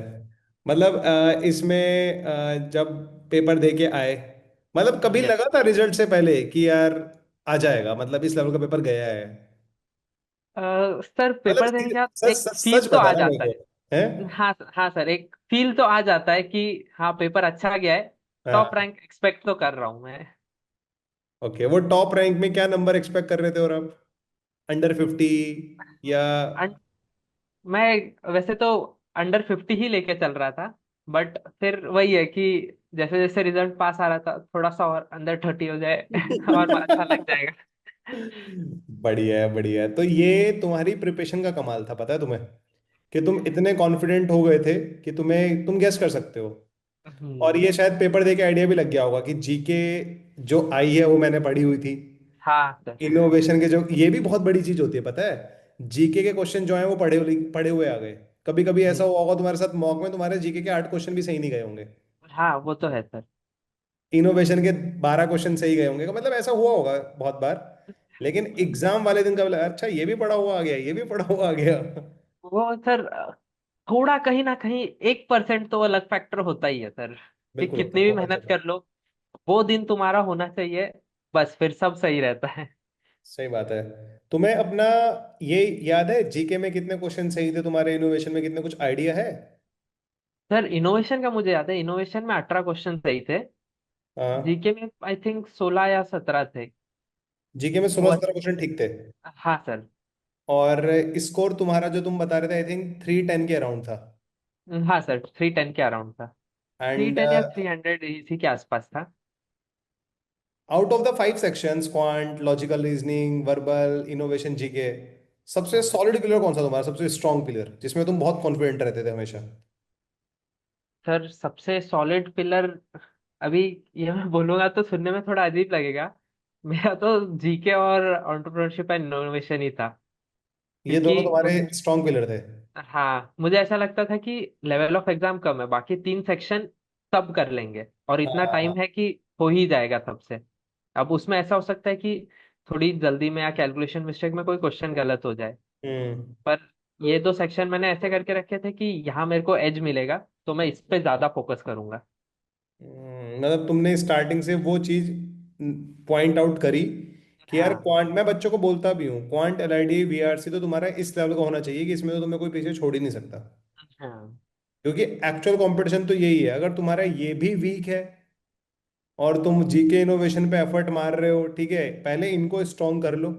मतलब इसमें जब पेपर दे के आए, मतलब कभी यस। लगा था रिजल्ट से पहले कि यार आ जाएगा, मतलब इस लेवल का पेपर गया है? सर मतलब पेपर देने के बाद सच एक सच फील सच तो आ बताना मेरे जाता को। है। है। हाँ हाँ सर, एक फील तो आ जाता है कि हाँ पेपर अच्छा गया है। टॉप हाँ। रैंक एक्सपेक्ट तो कर रहा हूँ मैं। ओके, वो टॉप रैंक में क्या नंबर एक्सपेक्ट कर रहे थे और आप? अंडर 50 या? अन- मैं वैसे तो अंडर 50 ही लेके चल रहा था। बट फिर वही है कि जैसे जैसे रिजल्ट पास आ रहा था, थोड़ा सा और अंडर 30 हो जाए और अच्छा लग जाएगा। बढ़िया है, बढ़िया है। तो ये तुम्हारी प्रिपरेशन का कमाल था, पता है तुम्हें, कि तुम इतने कॉन्फिडेंट हो गए थे कि तुम गेस कर सकते हो। और हम्म। ये शायद पेपर दे के आइडिया भी लग गया होगा कि जीके जो आई है वो मैंने पढ़ी हुई थी। हाँ सर। इनोवेशन के जो, ये भी बहुत बड़ी चीज होती है पता है, जीके के क्वेश्चन जो है वो पढ़े हुए आ गए। कभी कभी ऐसा हम्म। हुआ होगा तुम्हारे साथ मॉक में, तुम्हारे जीके के 8 क्वेश्चन भी सही नहीं गए होंगे। हाँ वो तो है सर। इनोवेशन के 12 क्वेश्चन सही गए होंगे, मतलब ऐसा हुआ होगा बहुत बार। लेकिन एग्जाम वाले दिन कब लगा अच्छा ये भी पढ़ा हुआ आ गया, ये भी पढ़ा हुआ आ गया। वो सर थोड़ा कहीं ना कहीं 1% तो अलग फैक्टर होता ही है सर। कि बिल्कुल होता कितनी है, भी बहुत मेहनत ज्यादा। कर लो, वो दिन तुम्हारा होना चाहिए, बस फिर सब सही रहता है। सही बात है। तुम्हें अपना ये याद है जीके में कितने क्वेश्चन सही थे तुम्हारे, इनोवेशन में कितने, कुछ आइडिया है? सर इनोवेशन का मुझे याद है, इनोवेशन में 18 क्वेश्चन सही थे। हाँ। जीके में आई थिंक 16 या 17 थे। जीके में सोलह वो सत्रह क्वेश्चन ठीक थे। हाँ सर। और स्कोर तुम्हारा जो तुम बता रहे थे, आई थिंक 310 के अराउंड था। हाँ सर, 310 के अराउंड था। थ्री एंड टेन या 300 इसी के आसपास था। Out of the 5 sections, quant, logical reasoning, verbal, innovation, GK, सबसे हाँ सॉलिड पिलर कौन सा तुम्हारा, सबसे स्ट्रॉन्ग पिलर जिसमें तुम बहुत कॉन्फिडेंट रहते थे हमेशा? सर, सबसे सॉलिड पिलर, अभी ये मैं बोलूंगा तो सुनने में थोड़ा अजीब लगेगा, मेरा तो जीके और एंटरप्रेन्योरशिप एंड इनोवेशन ही था। ये दोनों क्योंकि तुम्हारे स्ट्रॉन्ग पिलर थे। हाँ, मुझे ऐसा लगता था कि लेवल ऑफ एग्जाम कम है, बाकी 3 सेक्शन सब कर लेंगे और इतना हाँ। टाइम है कि हो ही जाएगा सबसे। अब उसमें ऐसा हो सकता है कि थोड़ी जल्दी में या कैलकुलेशन मिस्टेक में कोई क्वेश्चन गलत हो जाए। हम्म। पर ये 2 सेक्शन मैंने ऐसे करके रखे थे कि यहाँ मेरे को एज मिलेगा, तो मैं इस पे ज्यादा फोकस करूंगा। मतलब तुमने स्टार्टिंग से वो चीज पॉइंट आउट करी कि यार हाँ क्वांट, मैं बच्चों को बोलता भी हूँ, क्वांट, एलआईडी, वीआरसी तो तुम्हारा इस लेवल का होना चाहिए कि इसमें तो तुम्हें कोई पीछे छोड़ ही नहीं सकता। हाँ क्योंकि एक्चुअल कंपटीशन तो यही है, अगर तुम्हारा ये भी वीक है और तुम जीके इनोवेशन पे एफर्ट मार रहे हो, ठीक है, पहले इनको स्ट्रॉन्ग कर लो,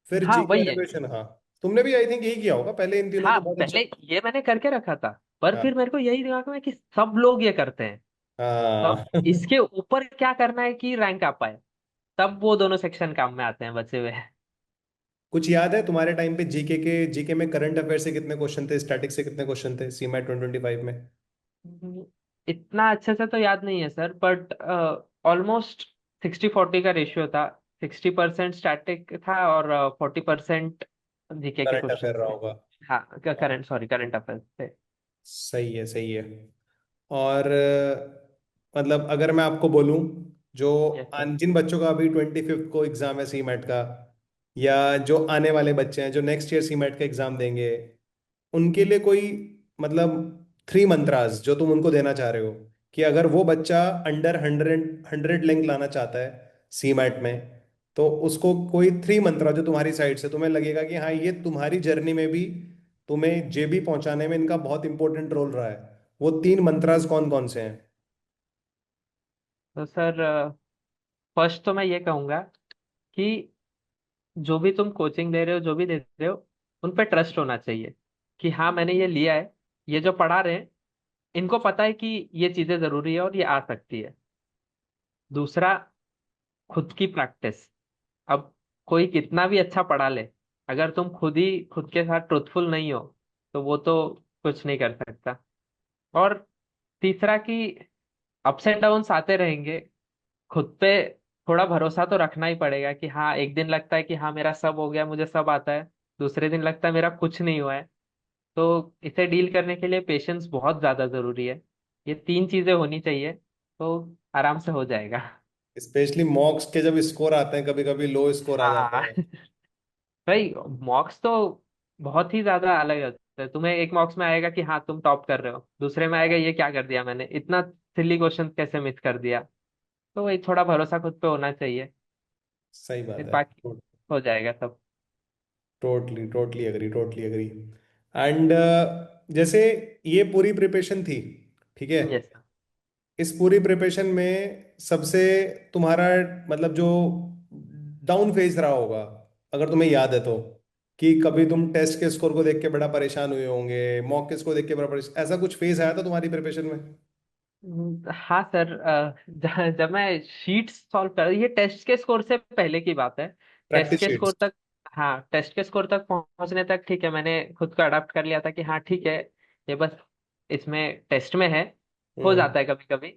फिर हाँ जीके वही है। इनोवेशन। हाँ। तुमने भी आई थिंक यही किया होगा, पहले इन तीनों हाँ को बहुत अच्छा। पहले ये मैंने करके रखा था, पर हाँ। फिर मेरे को यही दिमाग में कि सब लोग ये करते हैं, तो हाँ। अब इसके ऊपर क्या करना है कि रैंक आ पाए, तब वो दोनों सेक्शन काम में आते हैं बचे हुए। कुछ याद है तुम्हारे टाइम पे जीके में करंट अफेयर से कितने क्वेश्चन थे, स्टैटिक से कितने क्वेश्चन थे सीमैट 2025 में? इतना अच्छे से तो याद नहीं है सर, बट ऑलमोस्ट 60-40 का रेशियो था। 60% स्टैटिक था और 40% जीके के करंट क्वेश्चन अफेयर रहा थे। होगा। हाँ, हाँ। करंट अफेयर थे। सही है, सही है। और मतलब अगर मैं आपको बोलूं, जो यस सर। जिन बच्चों का अभी 25 को एग्जाम है सीमैट का, या जो आने वाले बच्चे हैं जो नेक्स्ट ईयर सीमैट का एग्जाम देंगे, उनके लिए कोई मतलब 3 मंत्रास जो तुम उनको देना चाह रहे हो, कि अगर वो बच्चा अंडर 100 रैंक लाना चाहता है सीमैट में, तो उसको कोई 3 मंत्रा जो तुम्हारी साइड से तुम्हें लगेगा कि हाँ ये तुम्हारी जर्नी में भी तुम्हें जेबी पहुंचाने में इनका बहुत इंपॉर्टेंट रोल रहा है, वो 3 मंत्रास कौन कौन से हैं? तो सर फर्स्ट तो मैं ये कहूंगा कि जो भी तुम कोचिंग दे रहे हो, जो भी दे रहे हो, उन पे ट्रस्ट होना चाहिए कि हाँ मैंने ये लिया है, ये जो पढ़ा रहे हैं इनको पता है कि ये चीजें जरूरी है और ये आ सकती है। दूसरा, खुद की प्रैक्टिस। अब कोई कितना भी अच्छा पढ़ा ले, अगर तुम खुद ही खुद के साथ ट्रुथफुल नहीं हो, तो वो तो कुछ नहीं कर सकता। और तीसरा कि अप्स एंड डाउन्स आते रहेंगे, खुद पे थोड़ा भरोसा तो रखना ही पड़ेगा कि हाँ, एक दिन लगता है कि हाँ मेरा सब हो गया, मुझे सब आता है, दूसरे दिन लगता है मेरा कुछ नहीं हुआ है। तो इसे डील करने के लिए पेशेंस बहुत ज्यादा जरूरी है। ये तीन चीजें होनी चाहिए, तो आराम से हो जाएगा। स्पेशली मॉक्स के जब स्कोर आते हैं, कभी कभी लो स्कोर आ जाते हाँ। हैं। भाई, मॉक्स तो बहुत ही ज्यादा अलग होता है। तुम्हें एक मॉक्स में आएगा कि हाँ तुम टॉप कर रहे हो, दूसरे में आएगा ये क्या कर दिया मैंने, इतना सिली क्वेश्चन कैसे मिस कर दिया। तो वही थोड़ा भरोसा खुद पे होना चाहिए, सही बात फिर है। बाकी हो जाएगा सब। Totally totally agree, totally agree. And जैसे ये पूरी प्रिपरेशन थी, ठीक है, यस। इस पूरी प्रिपरेशन में सबसे तुम्हारा मतलब जो डाउन फेज रहा होगा, अगर तुम्हें याद है तो, कि कभी तुम टेस्ट के स्कोर को देख के बड़ा परेशान हुए होंगे, मॉक के स्कोर देख के बड़ा परेशान, ऐसा कुछ फेज आया था तुम्हारी प्रिपरेशन में? हाँ सर, जब मैं शीट्स सॉल्व कर, ये टेस्ट के स्कोर से पहले की बात है। टेस्ट प्रैक्टिस के स्कोर शीट्स। तक, हाँ टेस्ट के स्कोर तक पहुंचने तक ठीक है, मैंने खुद को अडाप्ट कर लिया था कि हाँ ठीक है, ये बस इसमें टेस्ट में है, हो हम्म। जाता है कभी कभी।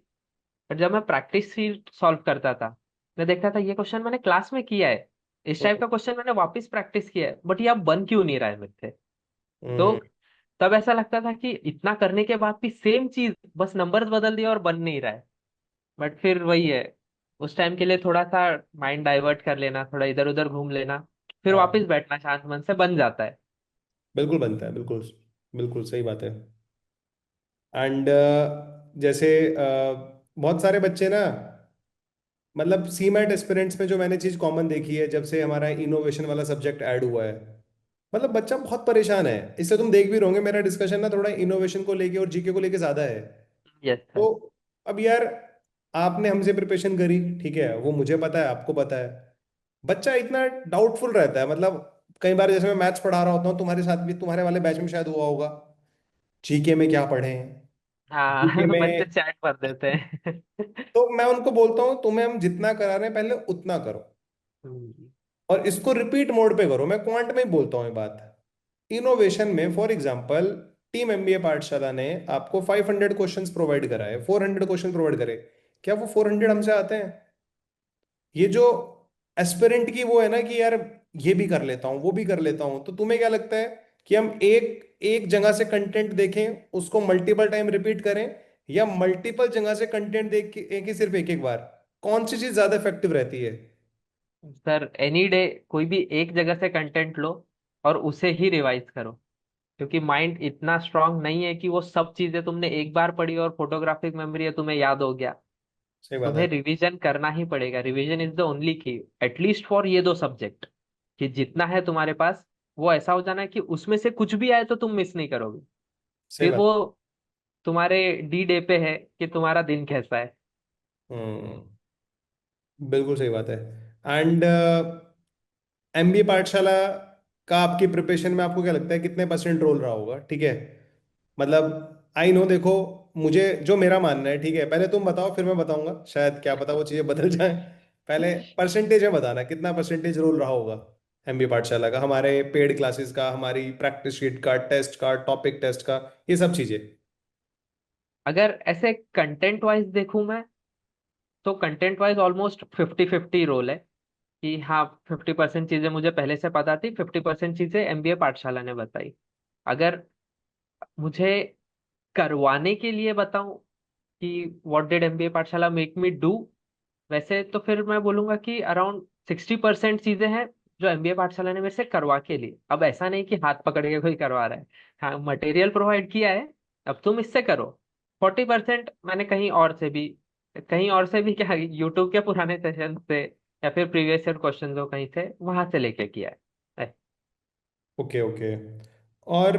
पर जब मैं प्रैक्टिस शीट सॉल्व करता था, मैं देखता था ये क्वेश्चन मैंने क्लास में किया है, इस टाइप का क्वेश्चन मैंने वापस प्रैक्टिस किया है, बट ये अब बन क्यों नहीं रहा है मुझसे। तो हम्म। तब ऐसा लगता था कि इतना करने के बाद भी सेम चीज, बस नंबर्स बदल दिया और बन नहीं रहा है। बट फिर वही है, उस टाइम के लिए थोड़ा सा माइंड डाइवर्ट कर लेना, थोड़ा इधर उधर घूम लेना, फिर हाँ, वापस बैठना शांत मन से, बन जाता है। बिल्कुल बनता है, बिल्कुल। बिल्कुल सही बात है। एंड जैसे बहुत सारे बच्चे ना, मतलब सीमैट एस्पिरेंट्स में जो मैंने चीज कॉमन देखी है जब से हमारा इनोवेशन वाला सब्जेक्ट ऐड हुआ है, मतलब बच्चा बहुत परेशान है इससे। तुम देख भी रहोगे मेरा डिस्कशन ना थोड़ा इनोवेशन को लेके और जीके को लेके ज्यादा है। Yes sir. तो अब यार, आपने हमसे प्रिपरेशन करी, ठीक है, वो मुझे पता है, आपको पता है, बच्चा इतना डाउटफुल रहता है। मतलब कई बार जैसे मैं मैथ्स पढ़ा रहा होता हूँ, तुम्हारे साथ भी, तुम्हारे वाले बैच में शायद हुआ होगा, जीके में क्या पढ़े हैं, जीके हाँ। बच्चे में। चैट कर देते हैं। तो मैं उनको बोलता हूँ तुम्हें हम जितना करा रहे हैं पहले उतना करो, हम्म। और इसको रिपीट मोड पे करो। मैं क्वांट में ही बोलता हूँ ये बात। इनोवेशन में फॉर एग्जांपल, टीम एमबीए पाठशाला ने आपको 500 क्वेश्चंस प्रोवाइड कराए, 400 क्वेश्चन प्रोवाइड करे, क्या वो 400 हमसे आते हैं? ये जो एस्पिरेंट की वो है ना कि यार ये भी कर लेता हूँ वो भी कर लेता हूँ, तो तुम्हें क्या लगता है कि हम एक एक जगह से कंटेंट देखें उसको मल्टीपल टाइम रिपीट करें, या मल्टीपल जगह से कंटेंट देख के एक ही सिर्फ एक एक बार, कौन सी चीज ज्यादा इफेक्टिव रहती है? सर एनी डे कोई भी एक जगह से कंटेंट लो और उसे ही रिवाइज करो, क्योंकि माइंड इतना स्ट्रांग नहीं है कि वो सब चीजें तुमने एक बार पढ़ी और फोटोग्राफिक मेमोरी है तुम्हें याद हो गया। सही बात है। तुम्हें रिवीजन करना ही पड़ेगा, रिवीजन इज द ओनली की, एटलीस्ट फॉर ये दो सब्जेक्ट, कि जितना है तुम्हारे पास वो ऐसा हो जाना है कि उसमें से कुछ भी आए तो तुम मिस नहीं करोगे। सही फिर बात। वो तुम्हारे डी डे पे है कि तुम्हारा दिन कैसा है। हम्म। बिल्कुल सही बात है। एंड एमबीए पाठशाला का आपकी प्रिपरेशन में आपको क्या लगता है कितने परसेंट रोल रहा होगा? ठीक है, मतलब आई नो, देखो, मुझे जो मेरा मानना है, ठीक है, पहले तुम बताओ फिर मैं बताऊंगा, शायद क्या पता वो चीजें बदल जाएं। पहले परसेंटेज में बताना कितना परसेंटेज रोल रहा होगा एमबीए पाठशाला का, हमारे पेड क्लासेस का, हमारी प्रैक्टिस शीट का, टेस्ट का, टॉपिक टेस्ट का, ये सब चीजें। अगर ऐसे कंटेंट वाइज देखूं मैं, तो कंटेंट वाइज ऑलमोस्ट 50-50 रोल है। कि हाँ, 50% चीजें मुझे पहले से पता थी, 50% चीजें एमबीए पाठशाला ने बताई। अगर मुझे करवाने के लिए बताऊं कि व्हाट डिड एमबीए पाठशाला मेक मी डू, वैसे तो फिर मैं बोलूंगा कि अराउंड 60% चीजें हैं जो एमबीए पाठशाला ने मेरे से करवा के लिए। अब ऐसा नहीं कि हाथ पकड़ के कोई करवा रहा है, हाँ मटेरियल प्रोवाइड किया है, अब तुम इससे करो। 40% मैंने कहीं और से भी क्या, यूट्यूब के पुराने सेशन से या फिर प्रीवियस ईयर क्वेश्चन जो कहीं थे वहां से लेके किया है। Okay, okay. और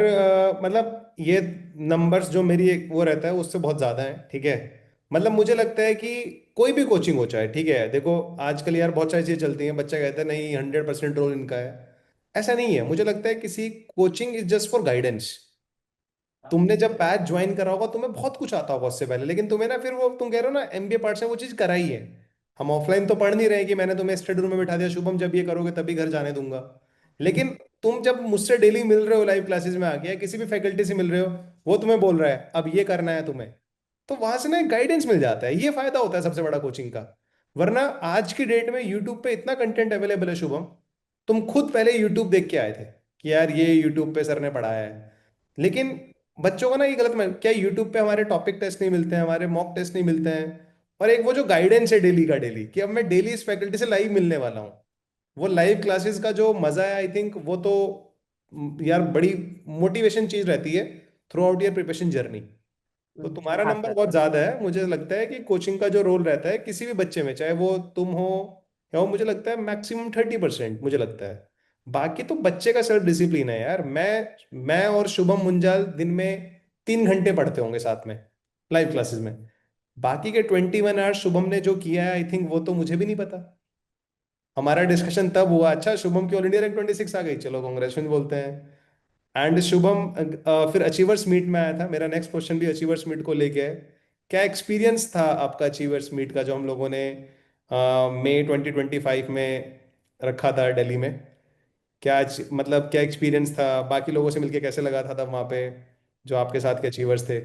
मतलब ये नंबर्स जो मेरी एक वो रहता है उससे बहुत ज़्यादा है, ठीक है। मतलब मुझे लगता है कि कोई भी कोचिंग हो चाहे, ठीक है, देखो आजकल यार बहुत सारी चीज़ें चलती हैं, बच्चा कहता है नहीं 100% रोल इनका है। ऐसा नहीं है, मुझे लगता है किसी coaching is just for guidance. तुमने जब बैच ज्वाइन करा होगा तुम्हें बहुत कुछ आता होगा उससे पहले, लेकिन तुम्हें ना फिर वो तुम कह रहे हो ना एमबीए पार्ट से वो चीज़ कराई है। हम ऑफलाइन तो पढ़ नहीं रहे कि मैंने तुम्हें स्टडी रूम में बिठा दिया शुभम जब ये करोगे तभी घर जाने दूंगा, लेकिन तुम जब मुझसे डेली मिल रहे हो लाइव क्लासेस में आके, या किसी भी फैकल्टी से मिल रहे हो, वो तुम्हें बोल रहा है अब ये करना है तुम्हें, तो वहां से ना गाइडेंस मिल जाता है। ये फायदा होता है सबसे बड़ा कोचिंग का। वरना आज की डेट में यूट्यूब पे इतना कंटेंट अवेलेबल है शुभम, तुम खुद पहले यूट्यूब देख के आए थे कि यार ये यूट्यूब पे सर ने पढ़ाया है, लेकिन बच्चों को ना ये गलत क्या यूट्यूब पे हमारे टॉपिक टेस्ट नहीं मिलते हैं, हमारे मॉक टेस्ट नहीं मिलते हैं, और एक वो जो गाइडेंस है डेली का डेली, कि अब मैं डेली इस फैकल्टी से लाइव मिलने वाला हूँ, वो लाइव क्लासेस का जो मजा है, आई थिंक वो तो यार बड़ी मोटिवेशन चीज रहती है through out year preparation journey. तो तुम्हारा हाँ नंबर सर। बहुत ज्यादा है। मुझे लगता है कि कोचिंग का जो रोल रहता है किसी भी बच्चे में, चाहे वो तुम हो या वो, मुझे लगता है मैक्सिमम 30% मुझे लगता है। बाकी तो बच्चे का सेल्फ डिसिप्लिन है यार। मैं और शुभम मुंजाल दिन में 3 घंटे पढ़ते होंगे साथ में लाइव क्लासेस में। बाकी के 21 आवर्स शुभम ने जो किया है, आई थिंक वो तो मुझे भी नहीं पता। हमारा डिस्कशन तब हुआ, अच्छा शुभम की ऑल इंडिया रैंक 26 आ गई, चलो कांग्रेचुलेशन बोलते हैं। एंड शुभम फिर अचीवर्स मीट में आया था। मेरा नेक्स्ट क्वेश्चन भी अचीवर्स मीट को लेके है। क्या एक्सपीरियंस था आपका अचीवर्स मीट का, जो हम लोगों ने मई 2025 में रखा था दिल्ली में? मतलब क्या एक्सपीरियंस था, बाकी लोगों से मिलके कैसे लगा था तब वहाँ पे, जो आपके साथ के अचीवर्स थे?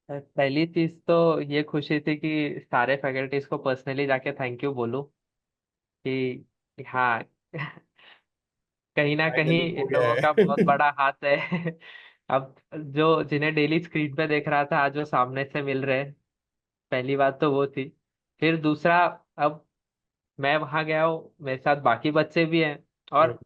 पहली चीज तो ये खुशी थी कि सारे फैकल्टीज को पर्सनली जाके थैंक यू बोलूं कि हाँ कहीं ना कहीं फाइनली हो इन गया लोगों का बहुत है। बड़ा हाथ है। अब जो जिन्हें डेली स्क्रीन पे देख रहा था, आज वो सामने से मिल रहे हैं। पहली बात तो वो थी। फिर दूसरा, अब मैं वहां गया हूँ, मेरे साथ बाकी बच्चे भी हैं, हम्म। और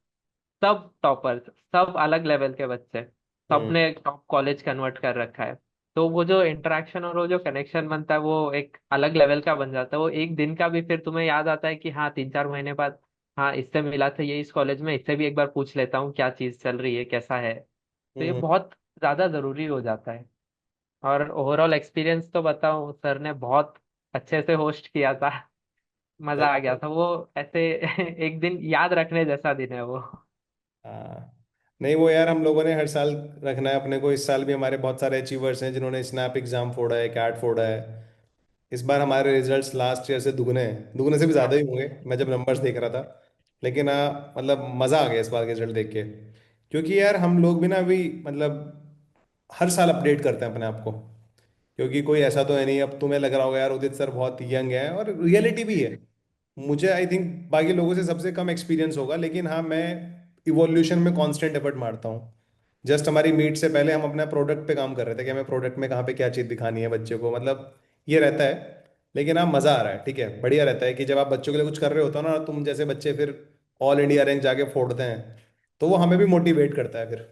सब टॉपर्स, सब अलग लेवल के बच्चे, हम्म। सबने टॉप कॉलेज कन्वर्ट कर रखा है। तो वो जो इंटरेक्शन और वो जो कनेक्शन बनता है, वो एक अलग लेवल का बन जाता है। वो एक दिन का भी फिर तुम्हें याद आता है कि हाँ 3-4 महीने बाद, हाँ इससे मिला था ये इस कॉलेज में, इससे भी एक बार पूछ लेता हूँ क्या चीज़ चल रही है, कैसा है। तो ये हम्म। बहुत ज़्यादा ज़रूरी हो जाता है। और ओवरऑल एक्सपीरियंस तो बताऊँ, सर ने बहुत अच्छे से होस्ट किया था। मज़ा आ गया था वो। ऐसे एक दिन याद रखने जैसा दिन है वो। हाँ। नहीं वो यार हम लोगों ने हर साल रखना है अपने को। इस साल भी हमारे बहुत सारे अचीवर्स हैं जिन्होंने स्नैप एग्जाम फोड़ा है, कैट फोड़ा है। इस बार हमारे रिजल्ट्स लास्ट ईयर से दुगने हैं, दुगने से भी ज़्यादा ही होंगे मैं जब नंबर्स देख रहा था। लेकिन हाँ मतलब मज़ा आ गया इस बार के रिजल्ट देख के। क्योंकि यार हम लोग भी ना अभी मतलब हर साल अपडेट करते हैं अपने आप को। क्योंकि कोई ऐसा तो है नहीं, अब तुम्हें लग रहा होगा यार उदित सर बहुत यंग है, और रियलिटी भी है। मुझे आई थिंक बाकी लोगों से सबसे कम एक्सपीरियंस होगा, लेकिन हाँ मैं इवोल्यूशन में कांस्टेंट एफर्ट मारता हूँ। जस्ट हमारी मीट से पहले हम अपना प्रोडक्ट पे काम कर रहे थे कि हमें प्रोडक्ट में कहाँ पे क्या चीज़ दिखानी है बच्चे को, मतलब ये रहता है। लेकिन हाँ मज़ा आ रहा है, ठीक है, बढ़िया रहता है कि जब आप बच्चों के लिए कुछ कर रहे होते हो ना, तुम जैसे बच्चे फिर ऑल इंडिया रैंक जाके फोड़ते हैं, तो वो हमें भी मोटिवेट करता है फिर।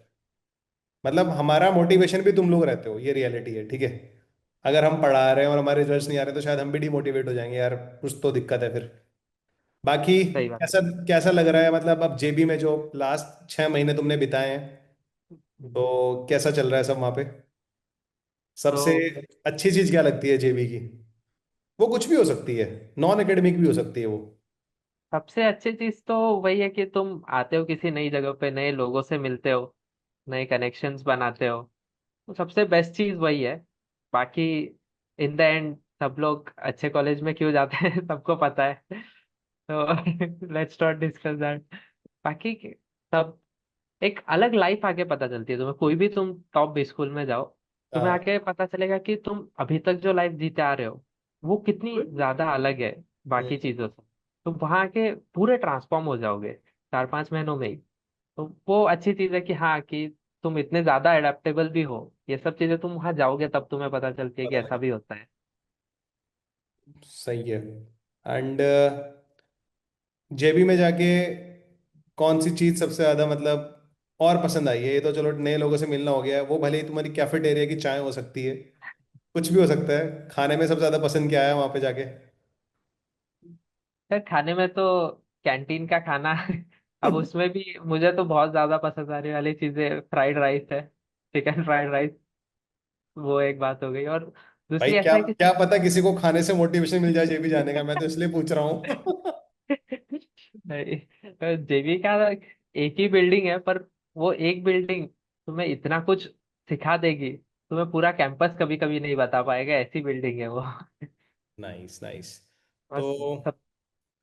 मतलब हमारा मोटिवेशन भी तुम लोग रहते हो, ये रियलिटी है, ठीक है। अगर हम पढ़ा रहे हैं और हमारे रिजल्ट्स नहीं आ रहे तो शायद हम भी डिमोटिवेट हो जाएंगे यार, कुछ तो दिक्कत है फिर। बाकी सही बात। कैसा कैसा लग रहा है, मतलब अब जेबी में जो लास्ट 6 महीने तुमने बिताए हैं, तो कैसा चल रहा है सब वहाँ पे? सबसे तो अच्छी चीज़ क्या लगती है जेबी की? वो कुछ भी हो सकती है, नॉन एकेडमिक भी हो सकती है वो। सबसे अच्छी चीज तो वही है कि तुम आते हो किसी नई जगह पे, नए लोगों से मिलते हो, नए कनेक्शंस बनाते हो। तो सबसे बेस्ट चीज वही है। बाकी इन द एंड सब लोग अच्छे कॉलेज में क्यों जाते हैं सबको पता है। तो लेट्स नॉट डिस्कस दैट। बाकी सब एक अलग लाइफ आगे पता चलती है तुम्हें। कोई भी तुम टॉप स्कूल में जाओ, तुम्हें हाँ। आगे पता चलेगा कि तुम अभी तक जो लाइफ जीते आ रहे हो, वो कितनी ज्यादा अलग है हम्म। बाकी चीजों से। तो वहां के पूरे ट्रांसफॉर्म हो जाओगे 4-5 महीनों में ही। तो वो अच्छी चीज है कि हाँ, कि तुम इतने ज्यादा एडेप्टेबल भी हो। ये सब चीजें तुम वहां जाओगे तब तुम्हें पता चलती है कि पता ऐसा लगे। भी होता है। सही है। एंड जेबी में जाके कौन सी चीज सबसे ज्यादा मतलब और पसंद आई है? ये तो चलो नए लोगों से मिलना हो गया है, वो भले ही तुम्हारी कैफेटेरिया की चाय हो सकती है, कुछ भी हो सकता है। खाने में सबसे ज्यादा पसंद क्या है वहां पे जाके? यार खाने में तो कैंटीन का खाना। अब उसमें भी मुझे तो बहुत ज्यादा पसंद आने वाली चीजें फ्राइड राइस है। चिकन फ्राइड राइस, वो एक बात हो गई। और भाई दूसरी क्या ऐसा है कि क्या पता किसी को खाने से मोटिवेशन मिल जाए जेबी जाने का, मैं तो इसलिए पूछ रहा हूँ। जेबी का एक ही बिल्डिंग है, पर वो एक बिल्डिंग तुम्हें इतना कुछ सिखा देगी, तुम्हें पूरा कैंपस कभी कभी नहीं बता पाएगा, ऐसी बिल्डिंग है वो। Nice nice. और तो सब,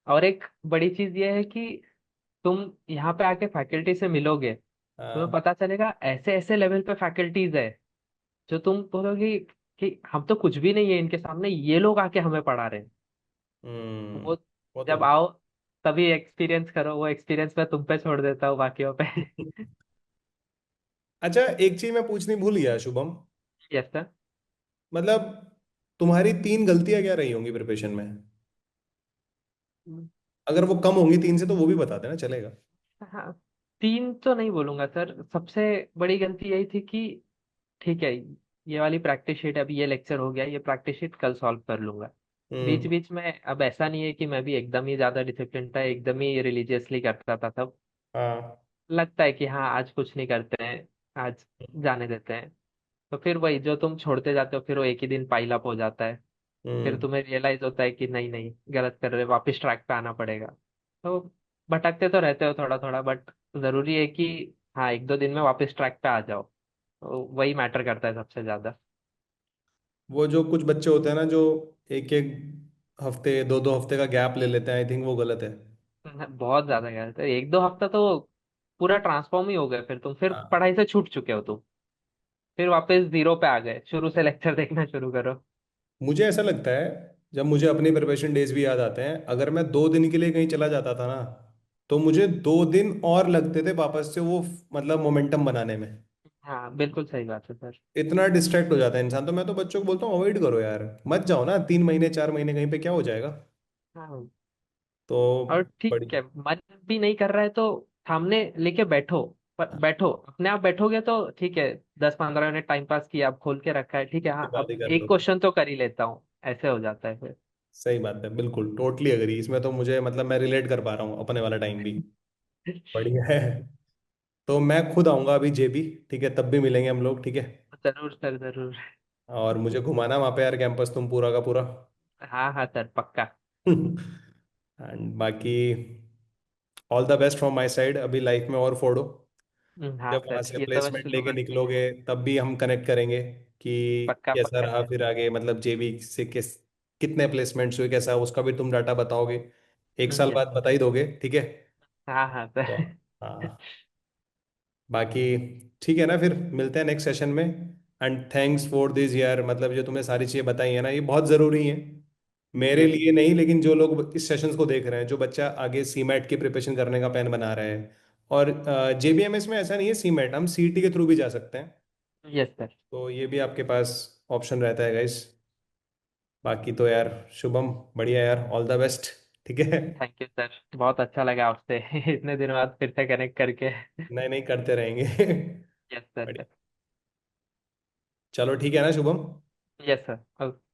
और एक बड़ी चीज ये है कि तुम यहाँ पे आके फैकल्टी से मिलोगे, तुम्हें हाँ। पता चलेगा ऐसे ऐसे लेवल पे फैकल्टीज है जो तुम बोलोगे कि हम तो कुछ भी नहीं है इनके सामने, ये लोग आके हमें पढ़ा रहे हैं। हम्म। वो वो तो जब आओ तभी एक्सपीरियंस करो, वो एक्सपीरियंस मैं तुम पे छोड़ देता हूँ बाकियों पे। अच्छा, एक चीज मैं पूछनी भूल गया शुभम। Yes sir. मतलब तुम्हारी 3 गलतियां क्या रही होंगी प्रिपरेशन में? अगर वो कम होंगी 3 से तो वो भी बता देना, चलेगा। हाँ, तीन तो नहीं बोलूंगा सर। सबसे बड़ी गलती यही थी कि ठीक है, ये वाली प्रैक्टिस शीट, अभी ये लेक्चर हो गया, ये प्रैक्टिस शीट कल सॉल्व कर लूंगा। बीच हम्म। बीच में अब ऐसा नहीं है कि मैं भी एकदम ही ज्यादा डिसिप्लिन था, एकदम ही रिलीजियसली करता था तब। हाँ। लगता है कि हाँ आज कुछ नहीं करते हैं, आज जाने देते हैं। तो फिर वही जो तुम छोड़ते जाते हो, फिर वो एक ही दिन पाइल अप हो जाता है। फिर हम्म। तुम्हें रियलाइज होता है कि नहीं नहीं, गलत कर रहे हो, वापस ट्रैक पे आना पड़ेगा। तो भटकते तो रहते हो थोड़ा थोड़ा, बट जरूरी है कि हाँ एक दो दिन में वापस ट्रैक पे आ जाओ। तो वही मैटर करता है सबसे ज्यादा। वो जो कुछ बच्चे होते हैं ना, जो एक एक हफ्ते 2-2 हफ्ते का गैप ले लेते हैं, आई थिंक वो गलत है। बहुत ज्यादा गलत है। एक दो हफ्ता तो पूरा ट्रांसफॉर्म ही हो गए, फिर तुम फिर हाँ। पढ़ाई से छूट चुके हो तुम। फिर वापस जीरो पे आ गए, शुरू से लेक्चर देखना शुरू करो। मुझे ऐसा लगता है, जब मुझे अपने प्रिपरेशन डेज भी याद आते हैं, अगर मैं 2 दिन के लिए कहीं चला जाता था ना, तो मुझे 2 दिन और लगते थे वापस से वो मतलब मोमेंटम बनाने में। हाँ बिल्कुल सही बात है सर। इतना डिस्ट्रैक्ट हो जाता है इंसान। तो मैं तो बच्चों को बोलता हूँ अवॉइड करो यार, मत जाओ ना 3 महीने 4 महीने कहीं पे, क्या हो जाएगा। हाँ, तो और ठीक बड़ी है, मन भी नहीं कर रहा है तो सामने लेके बैठो। पर बैठो, अपने आप बैठोगे तो ठीक है। 10-15 मिनट टाइम पास किया, अब खोल के रखा है, ठीक है, के हाँ बाद ही अब कर एक लो। क्वेश्चन तो कर ही लेता हूँ। ऐसे हो जाता है फिर। सही बात है, बिल्कुल टोटली अग्री इसमें। तो मुझे मतलब मैं रिलेट कर पा रहा हूँ अपने वाला टाइम भी। बढ़िया है। तो मैं खुद आऊंगा अभी जेबी, ठीक है, तब भी मिलेंगे हम लोग, ठीक है। जरूर सर जरूर। और मुझे घुमाना वहाँ पे यार, कैंपस तुम पूरा का पूरा। हाँ हाँ सर पक्का। एंड बाकी all the best from my side, अभी लाइफ में और फोड़ो। हाँ जब वहाँ सर, से ये तो बस प्लेसमेंट लेके शुरुआत ही है। निकलोगे तब भी हम कनेक्ट करेंगे कि पक्का कैसा पक्का रहा सर। फिर आगे, मतलब जेबी से कितने प्लेसमेंट्स हुए, कैसा, उसका भी तुम डाटा बताओगे। 1 साल यस बाद सर। बता ही दोगे, ठीक है। हाँ हाँ तो सर। हाँ, बाकी ठीक है ना, फिर मिलते हैं नेक्स्ट सेशन में। एंड थैंक्स फॉर दिस यार, मतलब जो तुमने सारी चीज़ें बताई है ना, ये बहुत ज़रूरी है। मेरे यस लिए नहीं, लेकिन जो लोग इस सेशंस को देख रहे हैं, जो बच्चा आगे सीमैट की प्रिपरेशन करने का प्लान बना रहे हैं। और जेबीएमएस में ऐसा नहीं है सीमैट, हम सीईटी के थ्रू भी जा सकते हैं। Yes sir. तो ये भी आपके पास ऑप्शन रहता है गाइस। बाकी तो यार शुभम, बढ़िया यार, ऑल द बेस्ट, ठीक है। थैंक यू सर, बहुत अच्छा लगा आपसे इतने दिनों बाद फिर से कनेक्ट करके। नहीं नहीं, करते रहेंगे। Yes sir. बढ़िया। चलो ठीक है ना शुभम। Yes sir.